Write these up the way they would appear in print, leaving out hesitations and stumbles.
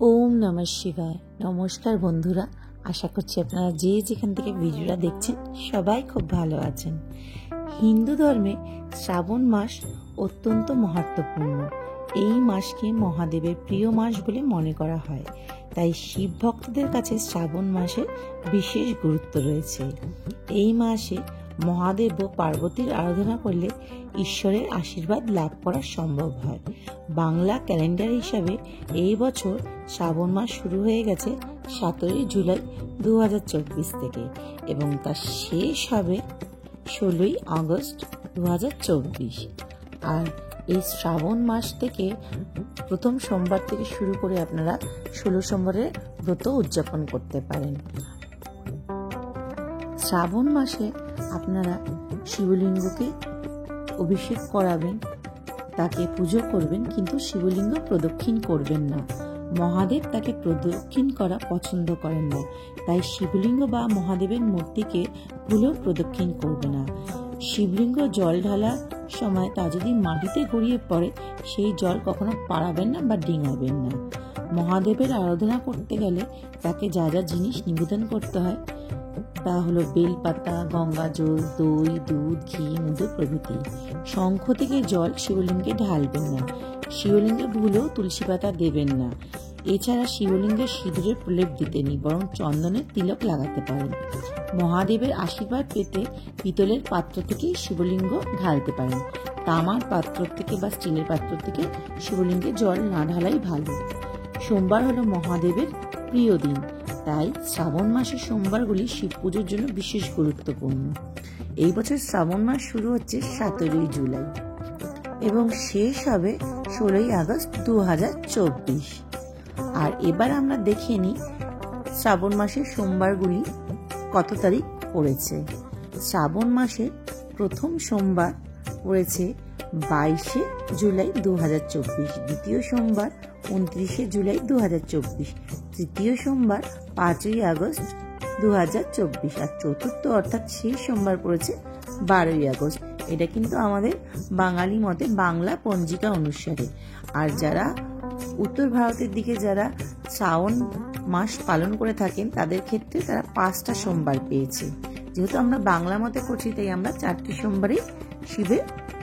ওম নমঃ শিবায়। নমস্কার বন্ধুরা, আশা করছি আপনারা যে যেখান থেকে ভিডিওটা দেখছেন সবাই খুব ভালো আছেন। হিন্দু ধর্মে শ্রাবণ মাস অত্যন্ত মহত্বপূর্ণ। এই মাসকে মহাদেবের প্রিয় মাস বলে মনে করা হয়, তাই শিব ভক্তদের কাছে শ্রাবণ মাসের বিশেষ গুরুত্ব রয়েছে। এই মাসে মহাদেব ও পার্বতীর আরাধনা করলে ঈশ্বরের আশীর্বাদ লাভ করা সম্ভব হয়। বাংলা ক্যালেন্ডার হিসাবে এই বছর শ্রাবণ মাস শুরু হয়ে গেছে 17 জুলাই 2024 থেকে এবং তা শেষ হবে 16 আগস্ট 2024। আর এই শ্রাবণ মাস থেকে প্রথম সোমবার থেকে শুরু করে আপনারা 16 সোমবারের ব্রত উদযাপন করতে পারেন। শ্রাবণ মাসে আপনারা শিবলিঙ্গকে অভিষেক করাবেন, তাকে পুজো করবেন, কিন্তু শিবলিঙ্গ প্রদক্ষিণ করবেন না। মহাদেব তাকে প্রদক্ষিণ করা পছন্দ করেন না, তাই শিবলিঙ্গ বা মহাদেবের মূর্তিকে ভুলেও প্রদক্ষিণ করবে না। শিবলিঙ্গ জল ঢালার সময় তা যদি মাটিতে গড়িয়ে পড়ে, সেই জল কখনো পাড়াবেন না বা ডিঙাবেন না। মহাদেবের আরাধনা করতে গেলে তাকে যা যা জিনিস নিবেদন করতে হয় তা হলো বেলপাতা, গঙ্গা জল, দই, দুধ, ঘি, মধু প্রভৃতি। শঙ্খ থেকে জল শিবলিঙ্গে ঢালবেন না। শিবলিঙ্গে ভুলেও তুলসী পাতা দেবেন না। এছাড়া শিবলিঙ্গের সিঁদুরের প্রলেপ দিতে নেই, বরং চন্দনের তিলক লাগাতে পারেন। মহাদেবের আশীর্বাদ পেতে পিতলের পাত্র থেকে শিবলিঙ্গ ঢালতে পারেন। তামার পাত্র থেকে বা স্টিলের পাত্র থেকে শিবলিঙ্গে জল না ঢালাই ভালো। সোমবার হলো মহাদেবের প্রিয় দিন, তাই শ্রাবণ মাসের সোমবারগুলি শিব পুজোর জন্য বিশেষ গুরুত্বপূর্ণ। এই বছর শ্রাবণ মাস শুরু হচ্ছে 17 জুলাই এবং শেষ হবে 16 আগস্ট 2024। আর এবার আমরা দেখে নিই শ্রাবণ মাসের সোমবারগুলি কত তারিখ পড়েছে। শ্রাবণ মাসের প্রথম সোমবার পড়েছে 22 জুলাই 2024, দ্বিতীয় সোমবার 29 জুলাই 2024, তৃতীয় সোমবার 5 আগস্ট 2024 আর চতুর্থ অর্থাৎ শেষ সোমবার পড়েছে 12 আগস্ট। এটা কিন্তু আমাদের বাঙালি মতে বাংলা পঞ্জিকা অনুসারে। আর যারা উত্তর ভারতের দিকে যারা শ্রাবণ মাস পালন করে থাকেন তাদের ক্ষেত্রে তারা 5টা সোমবার পেয়েছে। যেহেতু আমরা বাংলা মতে করছি, তাই আমরা 4টি সোমবারে শিবের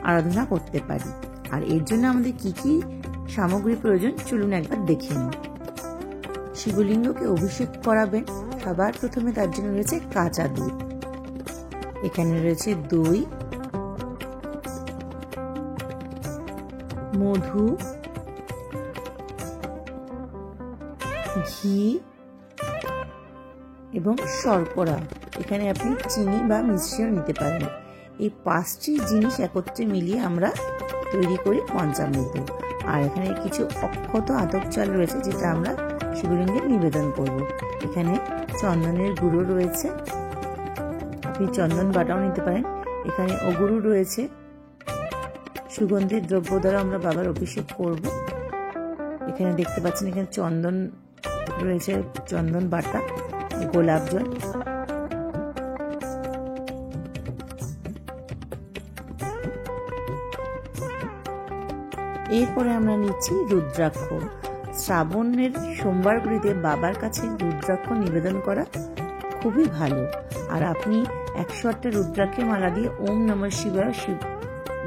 আরাধনা করতে পারি। আর এর জন্য আমাদের কি কি সামগ্রী প্রয়োজন চলুন একবার দেখে নিই। শিবলিঙ্গকে অভিষেক করাবেন, সবার প্রথমে তার জন্য রয়েছে কাঁচা দুধ, এখানে রয়েছে দই, মধু, ঘি এবং শর্করা। এখানে আপনি চিনি বা মিশ্রিও নিতে পারেন। এই 5টি জিনিস একত্রে মিলিয়ে আমরা তৈরি করি পঞ্চামৃত। আর এখানে কিছু অক্ষত আতপ চাল রয়েছে, যেটা আমরা শিবলিঙ্গে নিবেদন করব। এখানে চন্দনের গুঁড়ো রয়েছে, আপনি চন্দন বাটাও নিতে পারেন। এখানে অগুরু রয়েছে, সুগন্ধির দ্রব্য দ্বারা আমরা বাবার অভিষেক করব। এখানে দেখতে পাচ্ছেন এখানে চন্দন রয়েছে, চন্দন বাটা, গোলাপ জল। এরপরে আমরা নিচ্ছি রুদ্রাক্ষ। শ্রাবণের সোমবারগুলিতে বাবার কাছে রুদ্রাক্ষ নিবেদন করা খুবই ভালো। আর আপনি 108টা রুদ্রাক্ষের মালা দিয়ে ওম নমঃ শিবায় শিব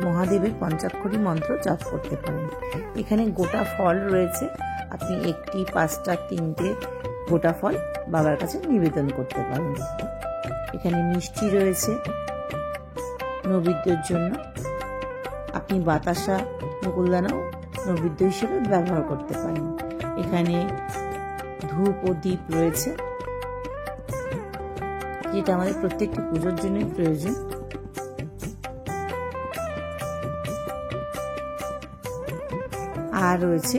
মহাদেবের পঞ্চাক্ষরী মন্ত্র জপ করতে পারেন। এখানে গোটা ফল রয়েছে, আপনি 1টি, 5টা, 3টে গোটা ফল বাবার কাছে নিবেদন করতে পারেন। এখানে মিষ্টি রয়েছে নৈবেদ্যের জন্য, আপনি বাতাসা, মুকুলদানাও নৈবেদ্য হিসেবে ব্যবহার করতে পারেন। এখানে ধূপ ও দীপ রয়েছে, যেটা আমাদের প্রত্যেকটি পুজোর জন্যই প্রয়োজন। আর রয়েছে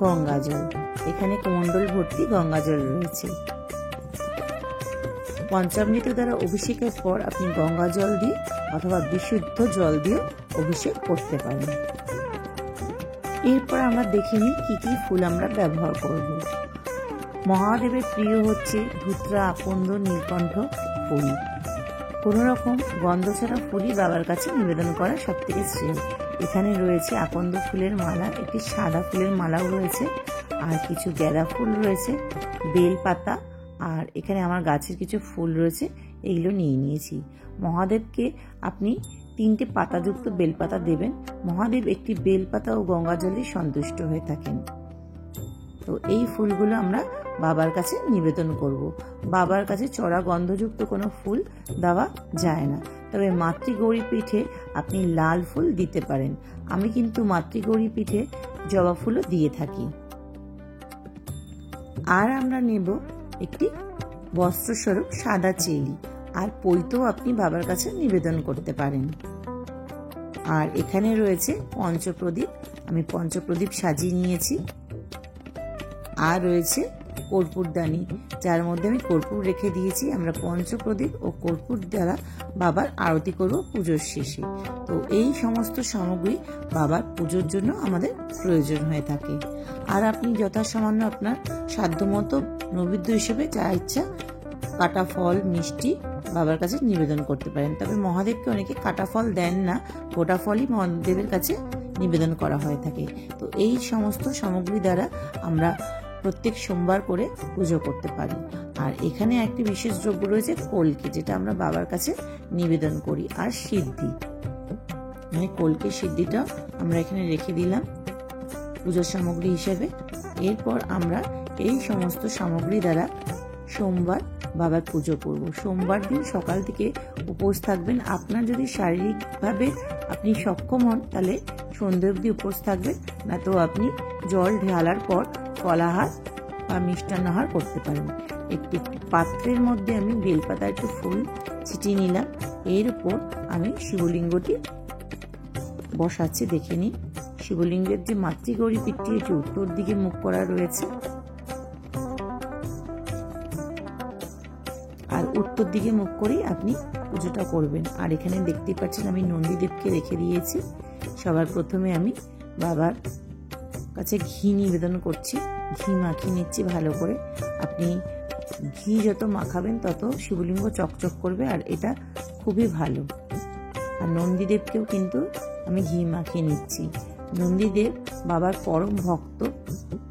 গঙ্গা জল, এখানে কমণ্ডল ভর্তি গঙ্গা জল রয়েছে। পঞ্চামৃত দ্বারা অভিষেকের পর আপনি গঙ্গা জল দিয়ে অথবা বিশুদ্ধ জল দিয়ে অভিষেক করতে পারেন। এরপর আমরা দেখে নিই কি কি ফুল আমরা ব্যবহার করব। মহাদেবের প্রিয় হচ্ছে ধুত্রা, আকন্দ, নীলকণ্ঠ ফুল। কোনো রকম গন্ধ ছাড়া ফুলই বাবার কাছে নিবেদন করা সব থেকে শ্রেয়। এখানে রয়েছে আকন্দ ফুলের মালা, একটি সাদা ফুলের মালাও রয়েছে, আর কিছু গাঁদা ফুল রয়েছে, বেল পাতা, আর এখানে আমার গাছের কিছু ফুল রয়েছে, এগুলো নিয়ে নিয়েছি। মহাদেবকে আপনি 3টে পাতাযুক্ত বেলপাতা দেবেন। মহাদেব একটি বেলপাতা ও গঙ্গা জলে সন্তুষ্ট হয়ে থাকেন। তো এই ফুলগুলো আমরা বাবার কাছে নিবেদন করব। বাবার কাছে চড়া গন্ধযুক্ত কোনো ফুল দেওয়া যায় না, তবে মাতৃগৌরী পিঠে আপনি লাল ফুল দিতে পারেন। আমি কিন্তু মাতৃগৌরী পিঠে জবা ফুলও দিয়ে থাকি। আর আমরা নেব একটি বস্ত্রস্বরূপ সাদা চেলি, আর পৈতেও আপনি বাবার কাছে নিবেদন করতে পারেন। আর এখানে রয়েছে পঞ্চপ্রদীপ, আমি পঞ্চপ্রদীপ সাজিয়ে নিয়েছি। আর রয়েছে কর্পূরদানি, যার মধ্যে আমি কর্পূর রেখে দিয়েছি। আমরা পঞ্চপ্রদীপ ও কর্পূর দ্বারা বাবার আরতি করব পুজোর শেষে। তো এই সমস্ত সামগ্রী বাবার পুজোর জন্য আমাদের প্রয়োজন হয়ে থাকে। আর আপনি যথাসামান্য আপনার সাধ্যমতো নৈবেদ্য হিসেবে যা ইচ্ছা কাটা ফল, মিষ্টি বাবার কাছে নিবেদন করতে পারেন। তবে মহাদেবকে অনেকে কাটা ফল দেন না, গোটা ফলই মহাদেবের কাছে নিবেদন করা হয়ে থাকে। তো এই সমস্ত সামগ্রী দ্বারা আমরা প্রত্যেক সোমবার করে পুজো করতে পারি। আর এখানে একটি বিশেষ দ্রব্য রয়েছে কলকে, যেটা আমরা বাবার কাছে নিবেদন করি। আর সিদ্ধি, মানে কলকে সিদ্ধিটা আমরা এখানে রেখে দিলাম পুজোর সামগ্রী হিসেবে। এরপর আমরা এই সমস্ত সামগ্রী দ্বারা সোমবার বাবার পুজো করব। সোমবার দিন সকাল থেকে উপোস থাকবেন। আপনার যদি শারীরিকভাবে আপনি সক্ষম হন তাহলে সন্ধ্যে অবধি উপোস থাকবেন, না তো আপনি জল ঢালার পর ফলাহার বা মিষ্টান্নাহার করতে পারেন। একটি পাত্রের মধ্যে আমি বেলপাতা একটু ফুল ছিটিয়ে নিলাম। এর উপর আমি শিবলিঙ্গটি বসাচ্ছি। দেখে নিন, শিবলিঙ্গের যে মাতৃগৌরী পীঠটি এটি উত্তর দিকে মুখ করা রয়েছে, আর উত্তর দিকে মুখ করেই আপনি পুজোটা করবেন। আর এখানে দেখতেই পাচ্ছেন আমি নন্দীদেবকে রেখে দিয়েছি। সবার প্রথমে আমি বাবার কাছে ঘি নিবেদন করছি, ঘি মাখিয়ে নিচ্ছি ভালো করে। আপনি ঘি যত মাখাবেন তত শিবলিঙ্গ চকচক করবে, আর এটা খুবই ভালো। আর নন্দীদেবকেও কিন্তু আমি ঘি মাখিয়ে নিচ্ছি। নন্দীদেব বাবার পরম ভক্ত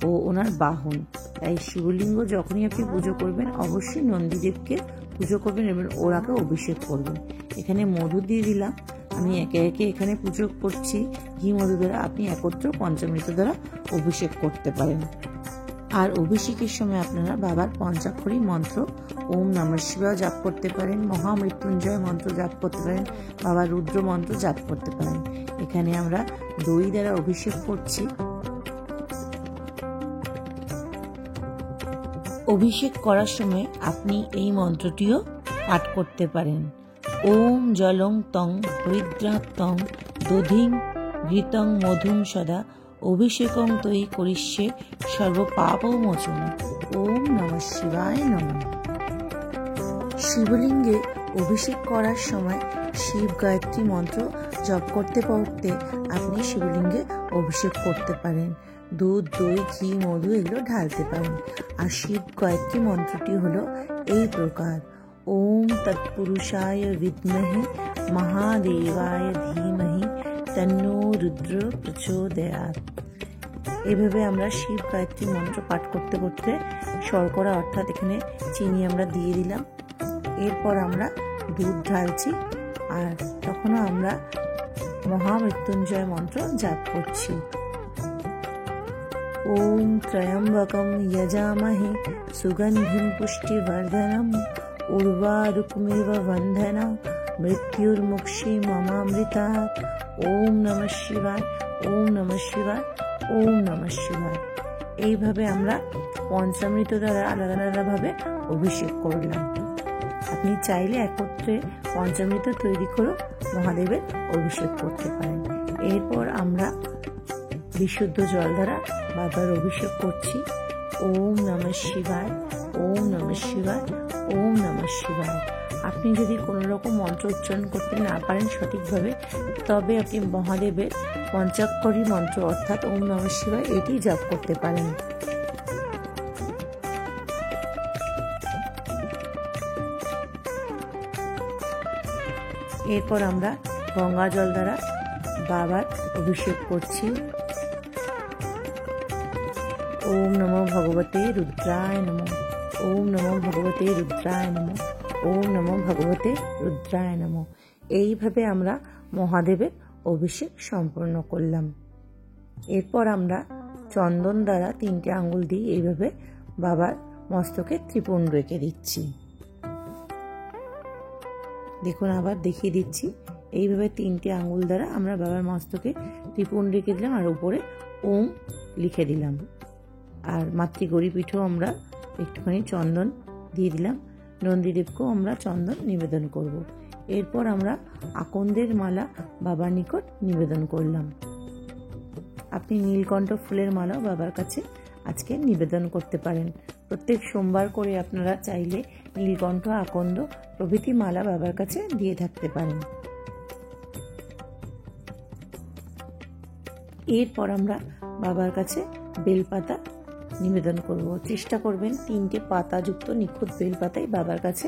ও ওনার বাহন, তাই শিবলিঙ্গ যখনই আপনি পুজো করবেন অবশ্যই নন্দীদেবকে পুজো করবেন এবং ওনাকে অভিষেক করবেন। এখানে মধু দিয়ে দিলাম, আমি একে একে এখানে পুজো করছি ঘি মধু দ্বারা। আপনি একত্র পঞ্চামৃত দ্বারা অভিষেক করতে পারেন। আর অভিষেকের সময় আপনারা বাবার পঞ্চাক্ষরী মন্ত্র ওম নমঃ শিবায় জাপ করতে পারেন, মহামৃত্যুঞ্জয় মন্ত্র জাপ করতে পারেন, বাবার রুদ্র মন্ত্র জাপ করতে পারেন। এখানে আমরা দই দ্বারা অভিষেক করছি। অভিষেক করার সময় আপনি এই মন্ত্রটিও পাঠ করতে পারেন। ওম জলং তং হরিদ্রাক্তং দধিং ঘৃতং মধুং সদা অভিষেকং তৈ করিষ্যে সর্বপাপমোচন। ওম নমঃ শিবায় নমঃ। শিবলিঙ্গে অভিষেক করার সময় শিব গায়ত্রী মন্ত্র জপ করতে করতে আপনি শিবলিঙ্গে অভিষেক করতে পারেন। দুধ, দই, ঘি, মধু এগুলো ঢালতে পারেন। আর শিব গায়ত্রী মন্ত্রটি হলো এই প্রকার: ওম তৎপুরুষায় বিদ্মহে মহাদেবায় ধীমহি তন্নো রুদ্র প্রচোদয়াৎ। এভাবে আমরা শিব গায়ত্রী মন্ত্র পাঠ করতে করতে শর্করা অর্থাৎ এখানে চিনি আমরা দিয়ে দিলাম। এরপর আমরা দুধ ঢালছি, আর তখনও আমরা মহামৃত্যুঞ্জয় মন্ত্র জাপ করছি। ওম ত্রয়ম্বকম যজামহে সুগন্ধিম পুষ্টিবর্ধনম উর্বারুকমিব বন্ধনা মৃত্যুর্মুক্ষী মমামৃতাৎ। ওম নমঃ শিবায়, ওম নমঃ শিবায়, ওম নমঃ শিবায়। এইভাবে আমরা পঞ্চামৃত দ্বারা আলাদা আলাদাভাবে অভিষেক করলাম। আপনি চাইলে একত্রে পঞ্চামৃত তৈরি করে মহাদেবের অভিষেক করতে পারেন। এরপর আমরা বিশুদ্ধ জল দ্বারা বাবার অভিষেক করছি। ওম নমঃ শিবায়, ওম নমঃ শিবায়, ওম নমঃ শিবায়। আপনি যদি কোনো রকম মন্ত্র উচ্চারণ করতে না পারেন সঠিকভাবে, তবে আপনি মহাদেবের পঞ্চাক্ষরী মন্ত্র অর্থাৎ ওম নমঃ শিবায় এটি জপ করতে পারেন। এরপর আমরা গঙ্গা জল দ্বারা বাবার অভিষেক করছি। ওম নমো ভগবতে রুদ্রায় নমঃ। ওম নমো ভগবতে রুদ্রায় নমঃ। ওম নমো ভগবতে রুদ্রায় নমঃ। এইভাবে আমরা মহাদেবের অভিষেক সম্পন্ন করলাম। এরপর আমরা চন্দন দ্বারা 3টে আঙ্গুল দিয়ে এইভাবে বাবার মস্তকে ত্রিপুণ রেখে দিচ্ছি। দেখুন, আবার দেখিয়ে দিচ্ছি। এইভাবে 3টে আঙ্গুল দ্বারা আমরা বাবার মস্তকে ত্রিপুণ রেখে দিলাম আর উপরে ওম লিখে দিলাম। আর মাতৃগৌরী পিঠেও আমরা একটুখানি চন্দন দিয়ে দিলাম। নন্দীদেবকেও আমরা চন্দন নিবেদন করব। এরপর আমরা আকন্দের মালা বাবার নিকট নিবেদন করলাম। আপনি নীলকণ্ঠ ফুলের মালাও বাবার কাছে আজকে নিবেদন করতে পারেন। প্রত্যেক সোমবার করে আপনারা চাইলে নীলকণ্ঠ, আকন্দ প্রভৃতি মালা বাবার কাছে দিয়ে থাকতে পারেন। এরপর আমরা বাবার কাছে বেলপাতা নিবেদন করব। চেষ্টা করবেন 3টে পাতাযুক্ত নিখুঁত বেলপাতাই বাবার কাছে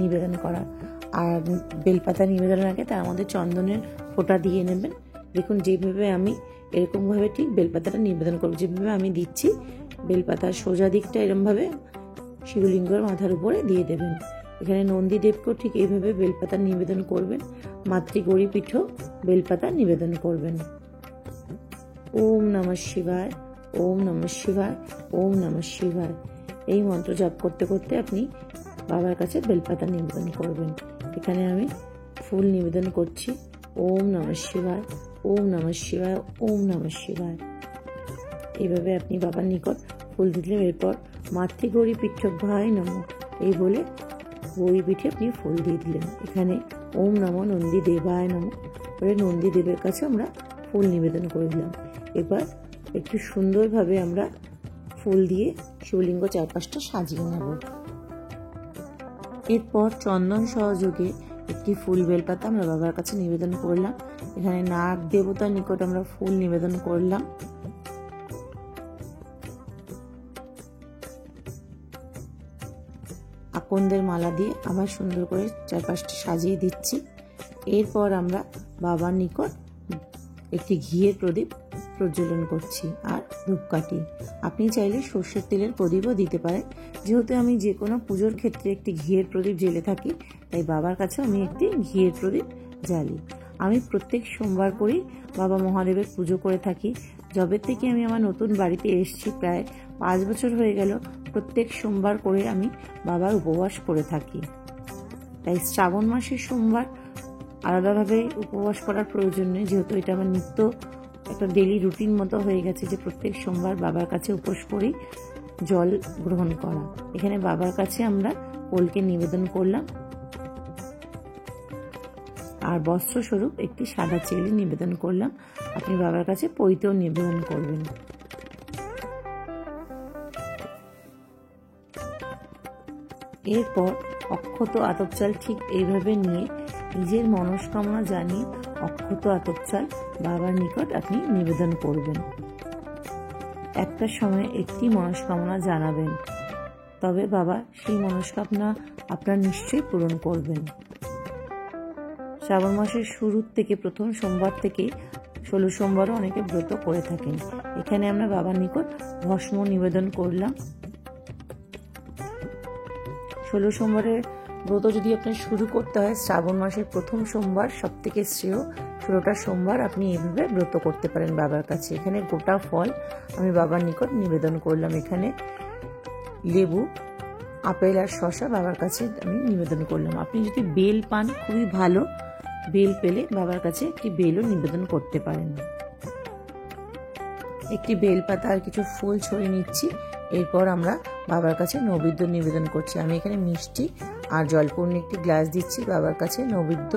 নিবেদন করা। আর বেলপাতা নিবেদনের আগে তার মধ্যে চন্দনের ফোঁটা দিয়ে নেবেন। দেখুন, যেভাবে আমি এরকমভাবে ঠিক বেলপাতাটা নিবেদন করব। যেভাবে আমি দিচ্ছি, বেলপাতার সোজা দিকটা এরকমভাবে শিবলিঙ্গের মাথার উপরে দিয়ে দেবেন। এখানে নন্দীদেবকেও ঠিক এইভাবে বেলপাতা নিবেদন করবেন। মাতৃগৌরী পিঠেও বেলপাতা নিবেদন করবেন। ওম নমঃ শিবায়, ওম নমঃ শিবায়, ওম নমঃ শিবায়। এই মন্ত্র জপ করতে করতে আপনি বাবার কাছে বেলপাতা নিবেদন করবেন। এখানে আমি ফুল নিবেদন করছি। ওম নমঃ শিবায়, ওম নমঃ শিবায়, ওম নমঃ শিবায়। এইভাবে আপনি বাবার নিকট ফুল দিলেন। এরপর মাতৃগৌরী পিঠভ্যায় নমঃ এই বলে গৌরী পিঠে আপনি ফুল দিয়ে দিলেন। এখানে ওম নমঃ নন্দী দেবায় নমঃ বলে নন্দী দেবের কাছে আমরা ফুল নিবেদন করে দিলাম। এবার একটু সুন্দরভাবে আমরা ফুল দিয়ে শিবলিঙ্গ চারপাশটা সাজিয়ে নেব। এরপর চন্দন সহযোগে একটি ফুল বেলপাতা আমরা বাবার কাছে নিবেদন করলাম। এখানে নাগ দেবতার নিকট আমরা ফুল নিবেদন করলাম। আকন্দের মালা দিয়ে আবার সুন্দর করে চারপাশটা সাজিয়ে দিচ্ছি। এরপর আমরা বাবার নিকট একটি ঘিয়ের প্রদীপ প্রজ্বলন করছি আর ধূপকাঠি। আপনি চাইলে সর্ষের তেলের প্রদীপও দিতে পারেন। যেহেতু আমি যে কোনো পুজোর ক্ষেত্রে একটি ঘিয়ের প্রদীপ জ্বেলে থাকি, তাই বাবার কাছে আমি একটি ঘিয়ের প্রদীপ জ্বালি। আমি প্রত্যেক সোমবার করেই বাবা মহাদেবের পুজো করে থাকি। যবে থেকে আমি আমার নতুন বাড়িতে এসেছি, প্রায় 5 বছর হয়ে গেল, প্রত্যেক সোমবার করে আমি বাবার উপবাস করে থাকি। তাই শ্রাবণ মাসের সোমবার আলাদাভাবে উপবাস করার প্রয়োজন নেই, যেহেতু এটা আমার নিত্য একটা ডেলি রুটিন মতো হয়ে গেছে যে প্রত্যেক সোমবার বাবার কাছে উপোস করেই জল গ্রহণ করা। এখানে বাবার কাছে আমরা কলকে নিবেদন করলাম আর বস্ত্রস্বরূপ একটি সাদা চেলি নিবেদন করলাম। আপনি বাবার কাছে পৈতেও নিবেদন করবেন। এরপর অক্ষত আতপ চাল ঠিক এইভাবে নিয়ে নিজের মনস্কামনা জানিয়ে অক্ষত আতপ চাল বাবার নিকট আপনি নিবেদন করবেন। একটা সময় একটি মনস্কামনা জানাবেন, তবে বাবা সেই মনস্কামনা আপনার নিশ্চয়ই পূরণ করবেন। শ্রাবণ মাসের শুরুর থেকে প্রথম সোমবার থেকে 16 সোমবারও অনেকে ব্রত করে থাকেন। এখানে আমরা বাবার নিকট ভস্ম নিবেদন করলাম। 16 সোমবারের ব্রত যদি আপনার শুরু করতে হয়, শ্রাবণ মাসের প্রথম সোমবার সব থেকে শ্রেয়। 16টা সোমবার আপনি এইভাবে ব্রত করতে পারেন বাবার কাছে। এখানে গোটা ফল আমি বাবার নিকট নিবেদন করলাম। এখানে লেবু, আপেল আর শসা বাবার কাছে আমি নিবেদন করলাম। আপনি যদি বেল পান, খুবই ভালো। বেল পেলে বাবার কাছে একটি বেলও নিবেদন করতে পারেন। একটি বেলপাতা আর কিছু ফুল ছড়িয়ে নিচ্ছি। এরপর আমরা বাবার কাছে নৈবেদ্য নিবেদন করছি। আমি এখানে মিষ্টি আর জলপূর্ণ একটি গ্লাস দিচ্ছি। বাবার কাছে নৈবেদ্য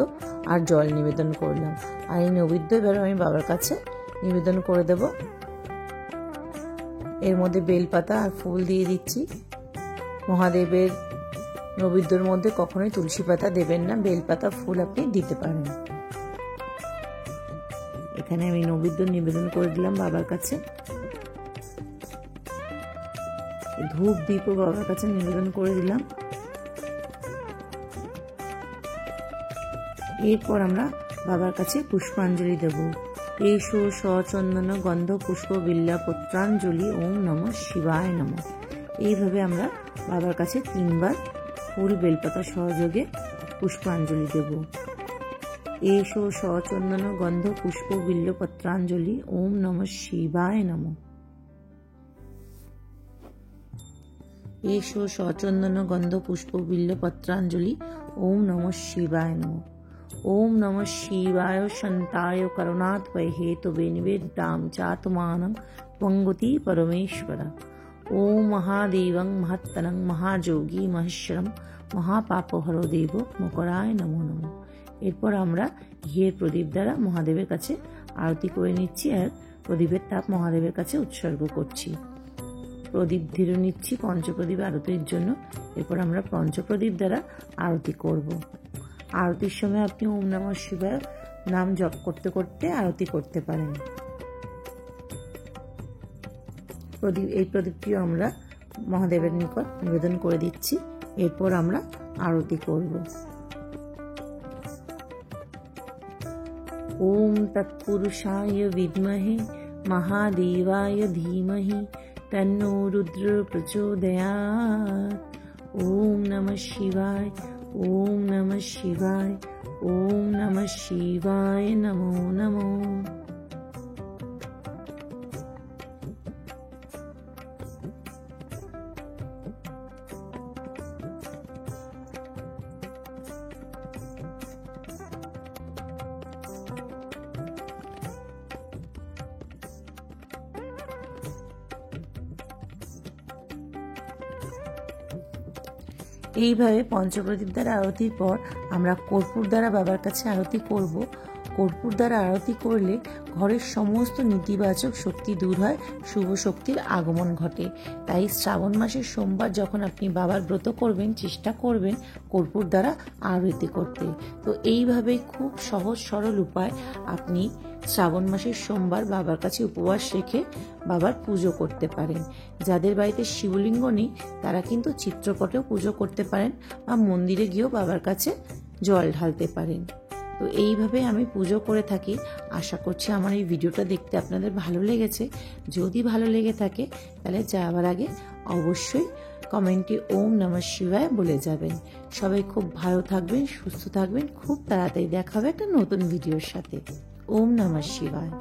আর জল নিবেদন করলাম। আর এই নৈবেদ্য এবার আমি বাবার কাছে নিবেদন করে দেব। এর মধ্যে বেলপাতা আর ফুল দিয়ে দিচ্ছি। মহাদেবের নৈবেদ্যের মধ্যে কখনোই তুলসী পাতা দেবেন না, বেলপাতা ফুল আপনি দিতে পারেন। এখানে আমি নৈবেদ্য নিবেদন করে দিলাম বাবার কাছে। ধূপ দীপও বাবার কাছে নিবেদন করে দিলাম। এরপর আমরা বাবার কাছে পুষ্পাঞ্জলি দেব। এষো সচন্দন গন্ধ পুষ্প বিল্লা পত্রাঞ্জলি ওম নমঃ শিবায় নমঃ। এইভাবে আমরা বাবার কাছে 3 বার ফুল বেলপাতা সহযোগে পুষ্পাঞ্জলি দেব। এষো সচন্দন গন্ধ পুষ্প বিল্ল পত্রাঞ্জলি ওম নমঃ শিবায় নমঃ। এষো সচন্দন গন্ধ পুষ্প বিল্ল পত্রাঞ্জলি ওম নমঃ শিবায় নমঃ। ओम नमः शिवाय शांताय करुणात्मय हेतुवे निवेदितां चात्मानं त्वंगति परमेश्वर। ओम महादेवं महत्तनं महायोगी महेश्वरं महापापहरो देव मकराय नमो नमः। এরপর আমরা ঘিয়ের প্রদীপ দ্বারা মহাদেবের কাছে আরতি করে নিচ্ছি আর প্রদীপের তাপ মহাদেবের কাছে উৎসর্গ করছি। প্রদীপ ধীরে নিচ্ছি পঞ্চপ্রদীপ আরতির জন্য। এরপর আমরা পঞ্চপ্রদীপ দ্বারা আরতি করব। আরতির সময় আপনি ওম নমঃ শিবায় নাম জপ করতে করতে আরতি করতে পারেন। এই প্রদীপটিও আমরা মহাদেবের নিকট নিবেদন করে দিচ্ছি। এরপর আমরা আরতি করব। ওম তৎপুরুষায় বিদ্মহে মহাদেবায় ধীমহি তন্নো রুদ্র প্রচোদয়াৎ। ওম নমঃ শিবায় ओम नमः शिवाय ओम नमः शिवाय नमो नमो। এইভাবে পঞ্চপ্রদীপ দ্বারা আরতির পর আমরা কর্পূর দ্বারা বাবার কাছে আরতি করব। কর্পূর দ্বারা আরতি করলে ঘরের সমস্ত নেতিবাচক শক্তি দূর হয়, শুভ শক্তির আগমন ঘটে। তাই শ্রাবণ মাসের সোমবার যখন আপনি বাবার ব্রত করবেন চেষ্টা করবেন কর্পূর দ্বারা আরতি করতে। তো এইভাবে খুব সহজ সরল উপায় আপনি শ্রাবণ মাসের সোমবার বাবার কাছে উপবাস রেখে বাবার পুজো করতে পারেন। যাদের বাড়িতে শিবলিঙ্গ নেই তারা কিন্তু চিত্রপটেও পুজো করতে পারেন বা মন্দিরে গিয়েও বাবার কাছে জল ঢালতে পারেন। তো এইভাবে আমি পুজো করে থাকি। আশা করছি আমার এই ভিডিওটা দেখতে আপনাদের ভালো লেগেছে। যদি ভালো লেগে থাকে তাহলে যাওয়ার আগে অবশ্যই কমেন্টে ওম নমঃ শিবায় বলে যাবেন। সবাই খুব ভালো থাকবেন, সুস্থ থাকবেন। খুব তাড়াতাড়ি দেখা হবে একটা নতুন ভিডিওর সাথে। ওম নমঃ শিবায়।